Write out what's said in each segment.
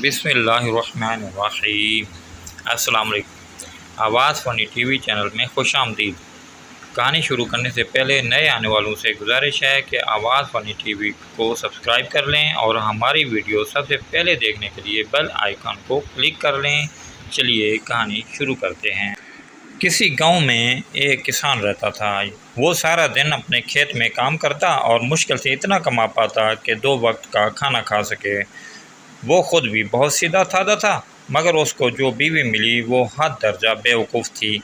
بسم اللہ الرحمن الرحیم۔ السلام علیکم۔ آواز فنی ٹی وی چینل میں خوش آمدید۔ کہانی شروع کرنے سے پہلے نئے آنے والوں سے گزارش ہے کہ آواز فنی ٹی وی کو سبسکرائب کر لیں اور ہماری ویڈیو سب سے پہلے دیکھنے کے لیے بیل آئیکن کو کلک کر لیں۔ چلیے کہانی شروع کرتے ہیں۔ کسی گاؤں میں ایک کسان رہتا تھا۔ وہ سارا دن اپنے کھیت میں کام کرتا اور مشکل سے اتنا کما پاتا کہ 2 وقت کا کھانا کھا سکے۔ وہ خود بھی بہت سیدھا سادہ تھا، مگر اس کو جو بیوی ملی وہ حد درجہ بیوقوف تھی۔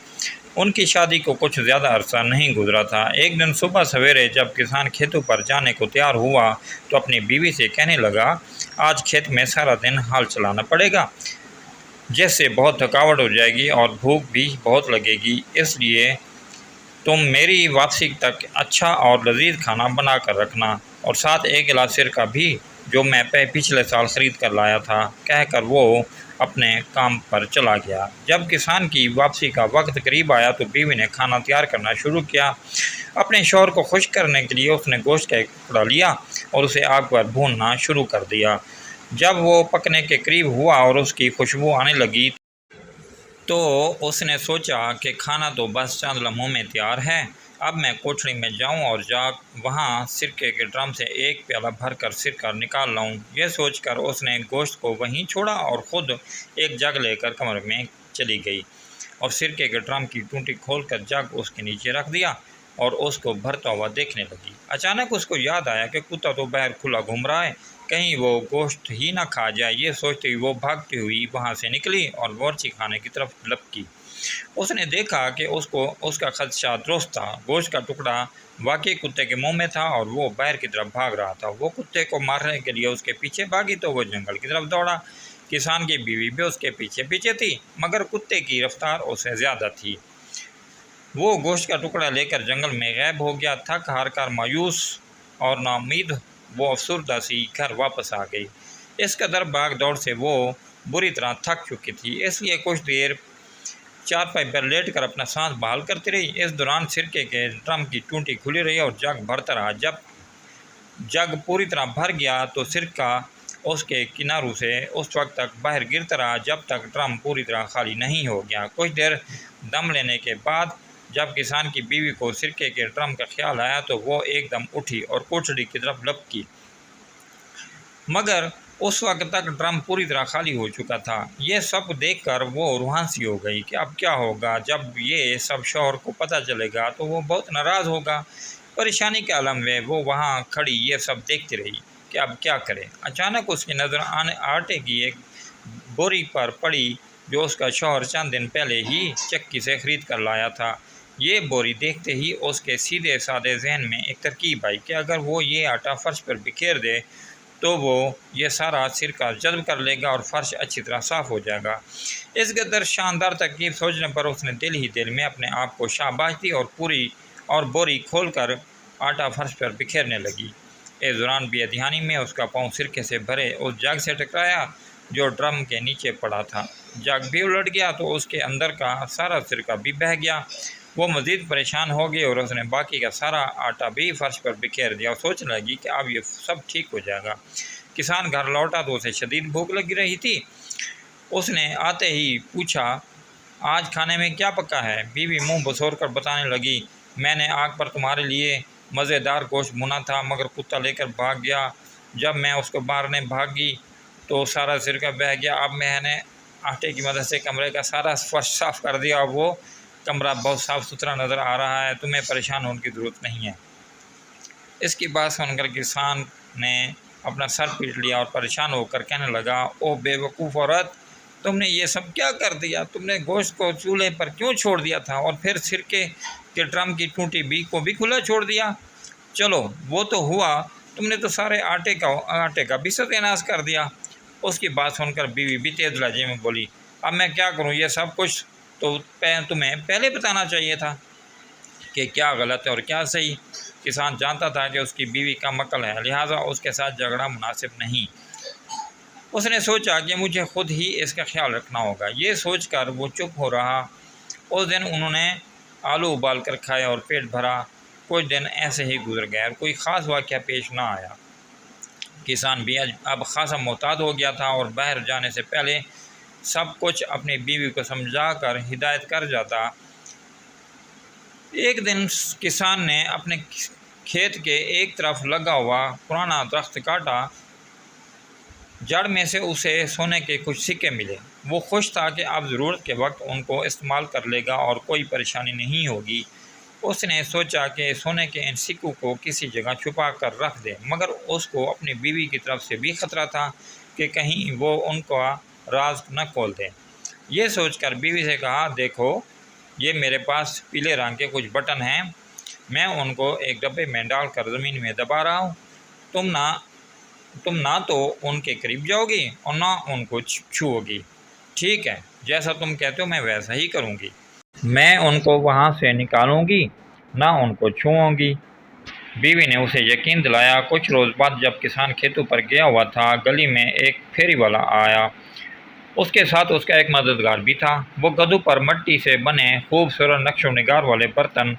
ان کی شادی کو کچھ زیادہ عرصہ نہیں گزرا تھا۔ ایک دن صبح سویرے جب کسان کھیتوں پر جانے کو تیار ہوا تو اپنی بیوی سے کہنے لگا، آج کھیت میں سارا دن ہل چلانا پڑے گا، جیسے بہت تھکاوٹ ہو جائے گی اور بھوک بھی بہت لگے گی، اس لیے تم میری واپسی تک اچھا اور لذیذ کھانا بنا کر رکھنا، اور ساتھ ایک گلاس سرکہ بھی جو میں پچھلے سال خرید کر لایا تھا۔ کہہ کر وہ اپنے کام پر چلا گیا۔ جب کسان کی واپسی کا وقت قریب آیا تو بیوی نے کھانا تیار کرنا شروع کیا۔ اپنے شوہر کو خوش کرنے کے لیے اس نے گوشت کا ایک ٹکڑا لیا اور اسے آگ پر بھوننا شروع کر دیا۔ جب وہ پکنے کے قریب ہوا اور اس کی خوشبو آنے لگی تو اس نے سوچا کہ کھانا تو بس چند لمحوں میں تیار ہے، اب میں کوٹھڑی میں جاؤں اور وہاں سرکے کے ڈرم سے ایک پیالہ بھر کر سرکہ نکال لاؤں۔ یہ سوچ کر اس نے گوشت کو وہیں چھوڑا اور خود ایک جگ لے کر کمرے میں چلی گئی اور سرکے کے ڈرم کی ٹوٹی کھول کر جگ اس کے نیچے رکھ دیا اور اس کو بھرتا ہوا دیکھنے لگی۔ اچانک اس کو یاد آیا کہ کتا تو باہر کھلا گھوم رہا ہے، کہیں وہ گوشت ہی نہ کھا جائے۔ یہ سوچتی ہوئی وہ بھاگتی ہوئی وہاں سے نکلی اور باورچی خانے کی طرف لپکی۔ اس نے دیکھا کہ اس کا خدشہ درست تھا۔ گوشت کا ٹکڑا واقعی کتے کے منہ میں تھا اور وہ باہر کی طرف بھاگ رہا تھا۔ وہ کتے کو مارنے کے لیے اس کے پیچھے بھاگی تو وہ جنگل کی طرف دوڑا۔ کسان کی بیوی بھی اس کے پیچھے پیچھے تھی، مگر کتے کی رفتار اس سے زیادہ تھی۔ وہ گوشت کا ٹکڑا لے کر جنگل میں غائب ہو گیا۔ تھک ہار کر مایوس اور نا امید وہ افسردہ سی گھر واپس آ گئی۔ اس قدر بھاگ دوڑ سے وہ بری طرح تھک چکی تھی، اس لیے کچھ دیر چارپائی پر لیٹ کر اپنا سانس بحال کرتی رہی۔ اس دوران سرکے کے ڈرم کی ٹونٹی کھلی رہی اور جگ بھرتا رہا۔ جب جگ پوری طرح بھر گیا تو سرکہ اس کے کناروں سے اس وقت تک باہر گرتا رہا جب تک ڈرم پوری طرح خالی نہیں ہو گیا۔ کچھ دیر دم لینے کے بعد جب کسان کی بیوی کو سرکے کے ڈرم کا خیال آیا تو وہ ایک دم اٹھی اور کوٹھڑی کی طرف لپکی، مگر اس وقت تک ڈرم پوری طرح خالی ہو چکا تھا۔ یہ سب دیکھ کر وہ روحان سی ہو گئی کہ اب کیا ہوگا۔ جب یہ سب شوہر کو پتہ چلے گا تو وہ بہت ناراض ہوگا۔ پریشانی کے عالم میں وہ وہاں کھڑی یہ سب دیکھتی رہی کہ اب کیا کرے۔ اچانک اس کی نظر آٹے کی ایک بوری پر پڑی جو اس کا شوہر چند دن پہلے ہی چکی سے خرید کر لایا تھا۔ یہ بوری دیکھتے ہی اس کے سیدھے سادے ذہن میں ایک ترکیب آئی کہ اگر وہ یہ آٹا فرش پر بکھیر دے تو وہ یہ سارا سرکہ جذب کر لے گا اور فرش اچھی طرح صاف ہو جائے گا۔ اس قدر شاندار ترکیب سوچنے پر اس نے دل ہی دل میں اپنے آپ کو شاباش دی اور بوری کھول کر آٹا فرش پر بکھیرنے لگی۔ اس دوران بے دھیانی میں اس کا پاؤں سرکے سے بھرے اس جگ سے ٹکرایا جو ڈرم کے نیچے پڑا تھا۔ جگ بھی الٹ گیا تو اس کے اندر کا سارا سرکہ بھی بہہ گیا۔ وہ مزید پریشان ہو گئی اور اس نے باقی کا سارا آٹا بھی فرش پر بکھیر دیا اور سوچنے لگی کہ اب یہ سب ٹھیک ہو جائے گا۔ کسان گھر لوٹا تو اسے شدید بھوک لگی رہی تھی۔ اس نے آتے ہی پوچھا، آج کھانے میں کیا پکا ہے؟ بیوی منہ بسور کر بتانے لگی، میں نے آگ پر تمہارے لیے مزیدار گوشت بھونا تھا، مگر کتا لے کر بھاگ گیا۔ جب میں اس کو مارنے بھاگی تو سارا سرکہ بہہ گیا۔ اب میں نے آٹے کی مدد سے کمرے کا سارا فرش صاف کر دیا اور وہ کمرہ بہت صاف ستھرا نظر آ رہا ہے۔ تمہیں پریشان ہونے کی ضرورت نہیں ہے۔ اس کی بات سن کر کسان نے اپنا سر پیٹ لیا اور پریشان ہو کر کہنے لگا، او بے وقوف عورت، تم نے یہ سب کیا کر دیا؟ تم نے گوشت کو چولہے پر کیوں چھوڑ دیا تھا اور پھر سرکے کے ڈرم کی ٹونٹی کو بھی کھلا چھوڑ دیا؟ چلو وہ تو ہوا، تم نے تو سارے آٹے کا بھی ستیاناش کر دیا۔ اس کی بات سن کر بیوی بھی تیز لہجے میں بولی، اب میں کیا کروں؟ یہ سب کچھ تو تمہیں پہلے بتانا چاہیے تھا کہ کیا غلط ہے اور کیا صحیح۔ کسان جانتا تھا کہ اس کی بیوی کم عقل ہے، لہٰذا اس کے ساتھ جھگڑا مناسب نہیں۔ اس نے سوچا کہ مجھے خود ہی اس کا خیال رکھنا ہوگا۔ یہ سوچ کر وہ چپ ہو رہا۔ اس دن انہوں نے آلو ابال کر کھائے اور پیٹ بھرا۔ کچھ دن ایسے ہی گزر گئے اور کوئی خاص واقعہ پیش نہ آیا۔ کسان بھی اب خاصا محتاط ہو گیا تھا اور باہر جانے سے پہلے سب کچھ اپنی بیوی کو سمجھا کر ہدایت کر جاتا۔ ایک دن کسان نے اپنے کھیت کے ایک طرف لگا ہوا پرانا درخت کاٹا، جڑ میں سے اسے سونے کے کچھ سکے ملے۔ وہ خوش تھا کہ اب ضرورت کے وقت ان کو استعمال کر لے گا اور کوئی پریشانی نہیں ہوگی۔ اس نے سوچا کہ سونے کے ان سکوں کو کسی جگہ چھپا کر رکھ دے، مگر اس کو اپنی بیوی کی طرف سے بھی خطرہ تھا کہ کہیں وہ ان کا راز نہ کھول دے۔ یہ سوچ کر بیوی سے کہا، دیکھو یہ میرے پاس پیلے رنگ کے کچھ بٹن ہیں، میں ان کو ایک ڈبے میں ڈال کر زمین میں دبا رہا ہوں، تم نہ تو ان کے قریب جاؤ گی اور نہ ان کو چھوؤ گی۔ ٹھیک ہے، جیسا تم کہتے ہو میں ویسا ہی کروں گی۔ میں ان کو وہاں سے نکالوں گی، نہ ان کو چھوؤں گی۔ بیوی نے اسے یقین دلایا۔ کچھ روز بعد جب کسان کھیتوں پر گیا ہوا تھا، گلی میں ایک پھیری والا آیا۔ اس کے ساتھ اس کا ایک مددگار بھی تھا۔ وہ گدھوں پر مٹی سے بنے خوبصورت نقش و نگار والے برتن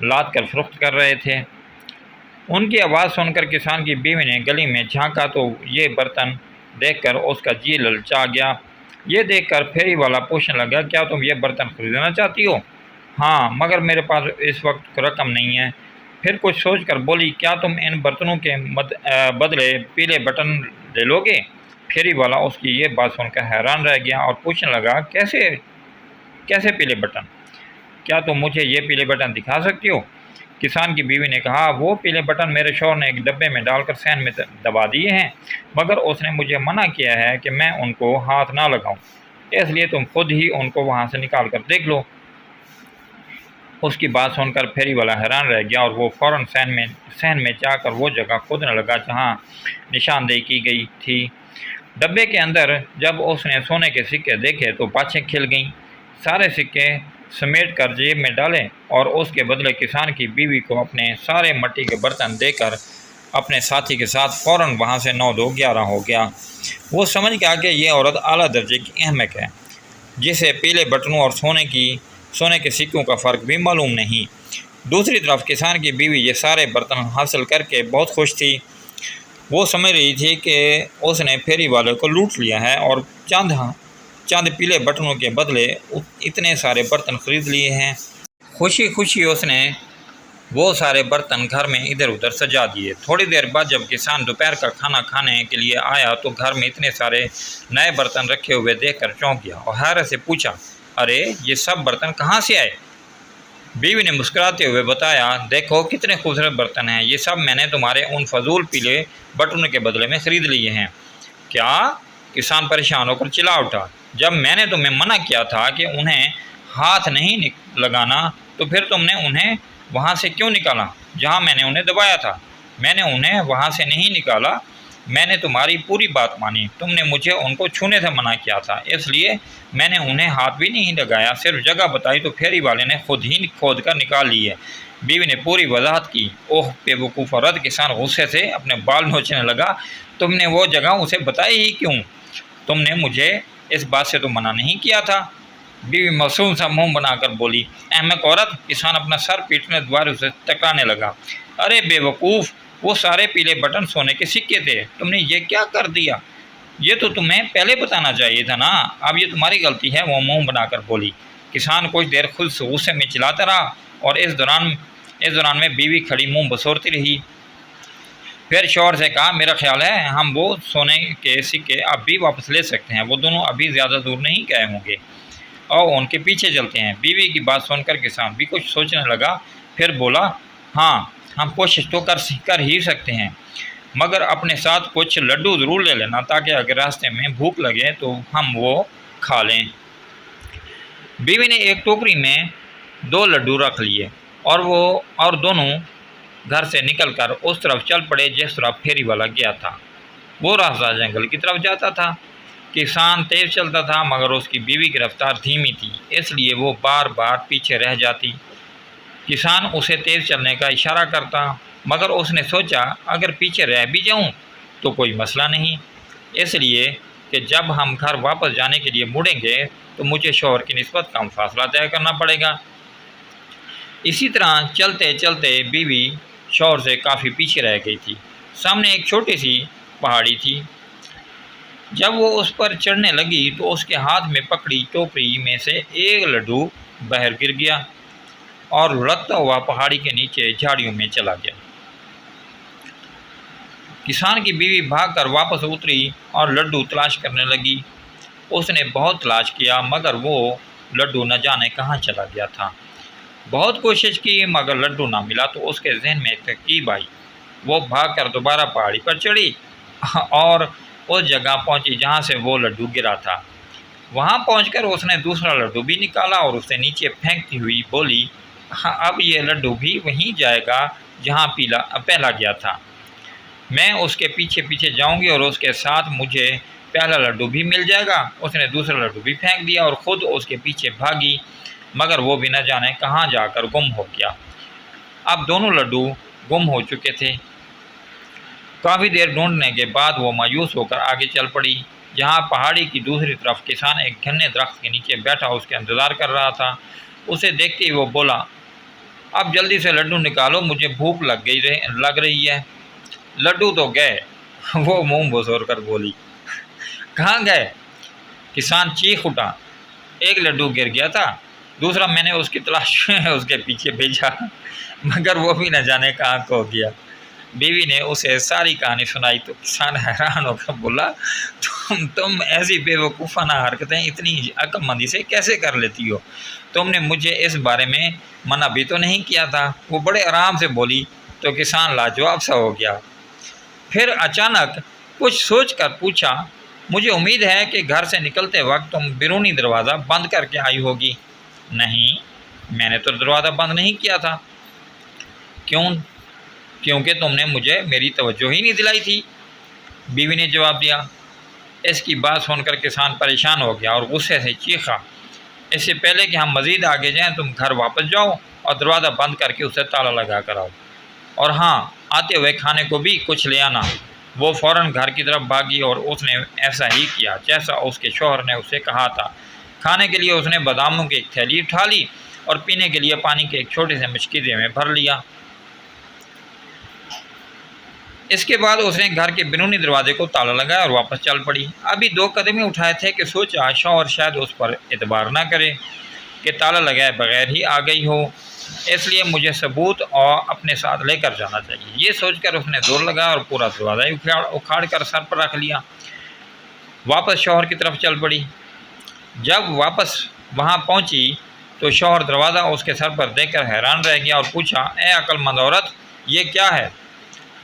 لاد کر فروخت کر رہے تھے۔ ان کی آواز سن کر کسان کی بیوی نے گلی میں جھانکا تو یہ برتن دیکھ کر اس کا جی للچا گیا۔ یہ دیکھ کر پھیری والا پوچھنے لگا، کیا تم یہ برتن خریدنا چاہتی ہو؟ ہاں، مگر میرے پاس اس وقت رقم نہیں ہے۔ پھر کچھ سوچ کر بولی، کیا تم ان برتنوں کے بدلے پیلے بٹن لے لو گے؟ پھیری والا اس کی یہ بات سن کر حیران رہ گیا اور پوچھنے لگا، کیسے پیلے بٹن؟ کیا تم مجھے یہ پیلے بٹن دکھا سکتی ہو؟ کسان کی بیوی نے کہا، وہ پیلے بٹن میرے شوہر نے ایک ڈبے میں ڈال کر صحن میں دبا دیے ہیں، مگر اس نے مجھے منع کیا ہے کہ میں ان کو ہاتھ نہ لگاؤں، اس لیے تم خود ہی ان کو وہاں سے نکال کر دیکھ لو۔ اس کی بات سن کر پھیری والا حیران رہ گیا اور وہ فوراً صحن میں جا کر وہ جگہ کھودنے لگا جہاں نشاندہی کی گئی تھی۔ ڈبے کے اندر جب اس نے سونے کے سکے دیکھے تو باتیں کھل گئیں۔ سارے سکے سمیٹ کر جیب میں ڈالے اور اس کے بدلے کسان کی بیوی کو اپنے سارے مٹی کے برتن دے کر اپنے ساتھی کے ساتھ فوراً وہاں سے 9-2-11 ہو گیا۔ وہ سمجھ گیا کہ یہ عورت اعلیٰ درجے کی احمق ہے، جسے پیلے بٹنوں اور سونے کے سکوں کا فرق بھی معلوم نہیں۔ دوسری طرف کسان کی بیوی یہ سارے برتن حاصل کر کے بہت خوش تھی۔ وہ سمجھ رہی تھی کہ اس نے پھیری والے کو لوٹ لیا ہے اور چند پیلے بٹنوں کے بدلے اتنے سارے برتن خرید لیے ہیں۔ خوشی خوشی اس نے وہ سارے برتن گھر میں ادھر ادھر سجا دیے۔ تھوڑی دیر بعد جب کسان دوپہر کا کھانا کھانے کے لیے آیا تو گھر میں اتنے سارے نئے برتن رکھے ہوئے دیکھ کر چونک گیا اور حیرت سے پوچھا، ارے یہ سب برتن کہاں سے آئے؟ بیوی نے مسکراتے ہوئے بتایا، دیکھو کتنے خوبصورت برتن ہیں، یہ سب میں نے تمہارے ان فضول پیلے بٹنوں کے بدلے میں خرید لیے ہیں۔ کیا؟ کسان پریشان ہو کر چلا اٹھا، جب میں نے تمہیں منع کیا تھا کہ انہیں ہاتھ نہیں لگانا تو پھر تم نے انہیں وہاں سے کیوں نکالا جہاں میں نے انہیں دبایا تھا؟ میں نے انہیں وہاں سے نہیں نکالا، میں نے تمہاری پوری بات مانی، تم نے مجھے ان کو چھونے سے منع کیا تھا، اس لیے میں نے انہیں ہاتھ بھی نہیں لگایا، صرف جگہ بتائی تو پھیری والے نے خود ہی کھود کر نکال لیے۔ بیوی نے پوری وضاحت کی۔ اوہ بے وقوف عورت! کسان غصے سے اپنے بال نوچنے لگا، تم نے وہ جگہ اسے بتائی ہی کیوں؟ تم نے مجھے اس بات سے تو منع نہیں کیا تھا۔ بیوی معصوم سا منہ بنا کر بولی، احمق عورت! کسان اپنا سر پیٹنے دوبارہ اسے ٹکرانے لگا۔ ارے بے وقوف، وہ سارے پیلے بٹن سونے کے سکے تھے، تم نے یہ کیا کر دیا؟ یہ تو تمہیں پہلے بتانا چاہیے تھا نا، اب یہ تمہاری غلطی ہے، وہ منہ بنا کر بولی۔ کسان کچھ دیر خود غصے میں چلاتا رہا اور اس دوران میں بیوی کھڑی منہ بسورتی رہی۔ پھر شوہر سے کہا، میرا خیال ہے ہم وہ سونے کے سکے اب بھی واپس لے سکتے ہیں، وہ دونوں ابھی زیادہ دور نہیں گئے ہوں گے، اور ان کے پیچھے چلتے ہیں۔ بیوی کی بات سن کر کسان بھی کچھ سوچنے لگا، پھر بولا، ہاں ہم کوشش تو کر ہی سکتے ہیں، مگر اپنے ساتھ کچھ لڈو ضرور لے لینا تاکہ اگر راستے میں بھوک لگے تو ہم وہ کھا لیں۔ بیوی نے ایک ٹوکری میں 2 لڈو رکھ لیے اور دونوں گھر سے نکل کر اس طرف چل پڑے جس طرف پھیری والا گیا تھا۔ وہ راستہ جنگل کی طرف جاتا تھا۔ کسان تیز چلتا تھا مگر اس کی بیوی کی رفتار دھیمی تھی، اس لیے وہ بار بار پیچھے رہ جاتی۔ کسان اسے تیز چلنے کا اشارہ کرتا مگر اس نے سوچا اگر پیچھے رہ بھی جاؤں تو کوئی مسئلہ نہیں، اس لیے کہ جب ہم گھر واپس جانے کے لیے مڑیں گے تو مجھے شوہر کی نسبت کم فاصلہ طے کرنا پڑے گا۔ اسی طرح چلتے چلتے بیوی شوہر سے کافی پیچھے رہ گئی تھی۔ سامنے ایک چھوٹی سی پہاڑی تھی۔ جب وہ اس پر چڑھنے لگی تو اس کے ہاتھ میں پکڑی ٹوکری میں سے ایک لڈو باہر گر گیا اور لڑکتا ہوا پہاڑی کے نیچے جھاڑیوں میں چلا گیا۔ کسان کی بیوی بھاگ کر واپس اتری اور لڈو تلاش کرنے لگی۔ اس نے بہت تلاش کیا مگر وہ لڈو نہ جانے کہاں چلا گیا تھا۔ بہت کوشش کی مگر لڈو نہ ملا تو اس کے ذہن میں ایک ترکیب آئی۔ وہ بھاگ کر دوبارہ پہاڑی پر چڑھی اور اس جگہ پہنچی جہاں سے وہ لڈو گرا تھا۔ وہاں پہنچ کر اس نے دوسرا لڈو بھی نکالا اور اسے نیچے پھینکتی ہوئی بولی، اب یہ لڈو بھی وہیں جائے گا جہاں پہلا گیا تھا۔ میں اس کے پیچھے پیچھے جاؤں گی اور اس کے ساتھ مجھے پہلا لڈو بھی مل جائے گا۔ اس نے دوسرا لڈو بھی پھینک دیا اور خود اس کے پیچھے بھاگی مگر وہ بھی نہ جانے کہاں جا کر گم ہو گیا۔ اب دونوں لڈو گم ہو چکے تھے۔ کافی دیر ڈھونڈنے کے بعد وہ مایوس ہو کر آگے چل پڑی جہاں پہاڑی کی دوسری طرف کسان ایک گھنے درخت کے نیچے بیٹھا اس کے انتظار کر رہا تھا۔ اسے دیکھتے ہی وہ بولا، اب جلدی سے لڈو نکالو، مجھے بھوک لگ رہی ہے۔ لڈو تو گئے، وہ منہ بزور کر بولی۔ کہاں گئے؟ کسان چیخ اٹھا، ایک لڈو گر گیا تھا، دوسرا میں نے اس کی تلاش میں اس کے پیچھے بھیجا مگر وہ بھی نہ جانے کہاں کھو گیا۔ بیوی نے اسے ساری کہانی سنائی تو کسان حیران ہو کر بولا، تم ایسی بے وقوفانہ حرکتیں اتنی عقل مندی سے کیسے کر لیتی ہو؟ تم نے مجھے اس بارے میں منع بھی تو نہیں کیا تھا۔ وہ بڑے آرام سے بولی تو کسان لاجواب سا ہو گیا۔ پھر اچانک کچھ سوچ کر پوچھا، مجھے امید ہے کہ گھر سے نکلتے وقت تم بیرونی دروازہ بند کر کے آئی ہوگی۔ نہیں، میں نے تو دروازہ بند نہیں کیا تھا۔ کیونکہ تم نے مجھے میری توجہ ہی نہیں دلائی تھی، بیوی نے جواب دیا۔ اس کی بات سن کر کسان پریشان ہو گیا اور غصے سے چیخا، اس سے پہلے کہ ہم مزید آگے جائیں تم گھر واپس جاؤ اور دروازہ بند کر کے اسے تالا لگا کر آؤ، اور ہاں، آتے ہوئے کھانے کو بھی کچھ لے آنا۔ وہ فوراً گھر کی طرف بھاگی اور اس نے ایسا ہی کیا جیسا اس کے شوہر نے اسے کہا تھا۔ کھانے کے لیے اس نے باداموں کی ایک تھیلی اٹھا لی اور پینے کے لیے پانی کے ایک چھوٹے سے مشکیزے میں بھر لیا۔ اس کے بعد اس نے گھر کے بیرونی دروازے کو تالا لگایا اور واپس چل پڑی۔ ابھی 2 قدم ہی اٹھائے تھے کہ سوچا شوہر شاید اس پر اعتبار نہ کرے کہ تالا لگائے بغیر ہی آ گئی ہو، اس لیے مجھے ثبوت اور اپنے ساتھ لے کر جانا چاہیے۔ یہ سوچ کر اس نے زور لگایا اور پورا دروازہ اکھاڑ کر سر پر رکھ لیا۔ واپس شوہر کی طرف چل پڑی۔ جب واپس وہاں پہنچی تو شوہر دروازہ اس کے سر پر دیکھ کر حیران رہ گیا اور پوچھا، اے عقل مند عورت، یہ کیا ہے؟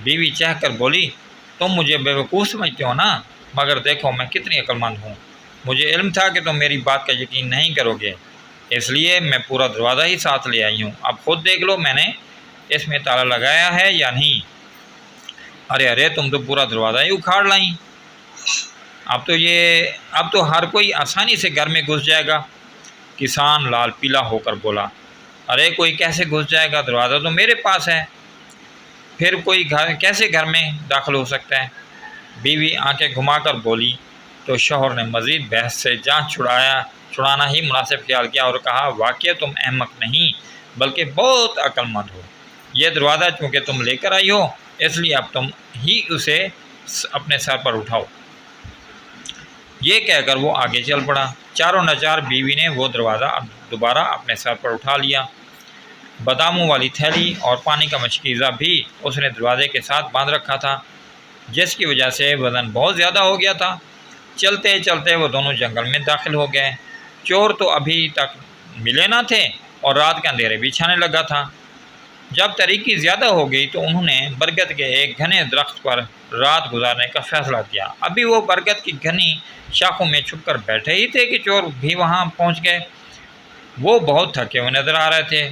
بیوی چہ کر بولی، تم مجھے بے وقوف سمجھتے ہو نا، مگر دیکھو میں کتنی عقل مند ہوں۔ مجھے علم تھا کہ تم میری بات کا یقین نہیں کرو گے، اس لیے میں پورا دروازہ ہی ساتھ لے آئی ہوں۔ اب خود دیکھ لو میں نے اس میں تالا لگایا ہے یا نہیں۔ ارے تم تو پورا دروازہ ہی اکھاڑ لائیں۔ اب تو ہر کوئی آسانی سے گھر میں گھس جائے گا۔ کسان لال پیلا ہو کر بولا، ارے کوئی کیسے گھس جائے گا؟ دروازہ تو میرے پاس ہے، پھر کوئی کیسے گھر میں داخل ہو سکتا ہے؟ بیوی آنکھیں گھما کر بولی تو شوہر نے مزید بحث سے جان چھڑانا ہی مناسب خیال کیا اور کہا، واقعہ تم احمق نہیں بلکہ بہت عقل مند ہو۔ یہ دروازہ چونکہ تم لے کر آئی ہو اس لیے اب تم ہی اسے اپنے سر پر اٹھاؤ۔ یہ کہہ کر وہ آگے چل پڑا۔ چاروں ناچار بیوی نے وہ دروازہ دوبارہ اپنے سر پر اٹھا لیا۔ باداموں والی تھیلی اور پانی کا مشکیزہ بھی اس نے دروازے کے ساتھ باندھ رکھا تھا، جس کی وجہ سے وزن بہت زیادہ ہو گیا تھا۔ چلتے چلتے وہ دونوں جنگل میں داخل ہو گئے۔ چور تو ابھی تک ملے نہ تھے اور رات کے اندھیرے بھی چھانے لگا تھا۔ جب تاریکی زیادہ ہو گئی تو انہوں نے برگد کے ایک گھنے درخت پر رات گزارنے کا فیصلہ کیا۔ ابھی وہ برگد کی گھنی شاخوں میں چھپ کر بیٹھے ہی تھے کہ چور بھی وہاں پہنچ گئے۔ وہ بہت تھکے ہوئے نظر آ رہے تھے۔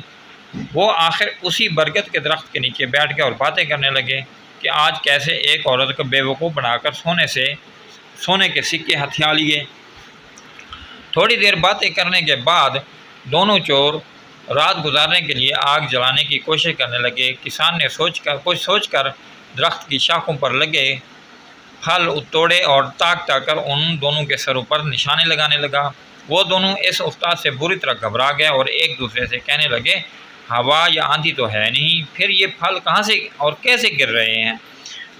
وہ آخر اسی برگد کے درخت کے نیچے بیٹھ گئے اور باتیں کرنے لگے کہ آج کیسے ایک عورت کو بے وقوف بنا کر سونے کے سکے ہتھیا لیے۔ تھوڑی دیر باتیں کرنے کے بعد دونوں چور رات گزارنے کے لیے آگ جلانے کی کوشش کرنے لگے۔ کسان نے کچھ سوچ کر درخت کی شاخوں پر لگے پھل توڑے اور تاک کر ان دونوں کے سروں پر نشانے لگانے لگا۔ وہ دونوں اس استاد سے بری طرح گھبرا گئے اور ایک دوسرے سے کہنے لگے، ہوا یا آندھی تو ہے نہیں، پھر یہ پھل کہاں سے اور کیسے گر رہے ہیں؟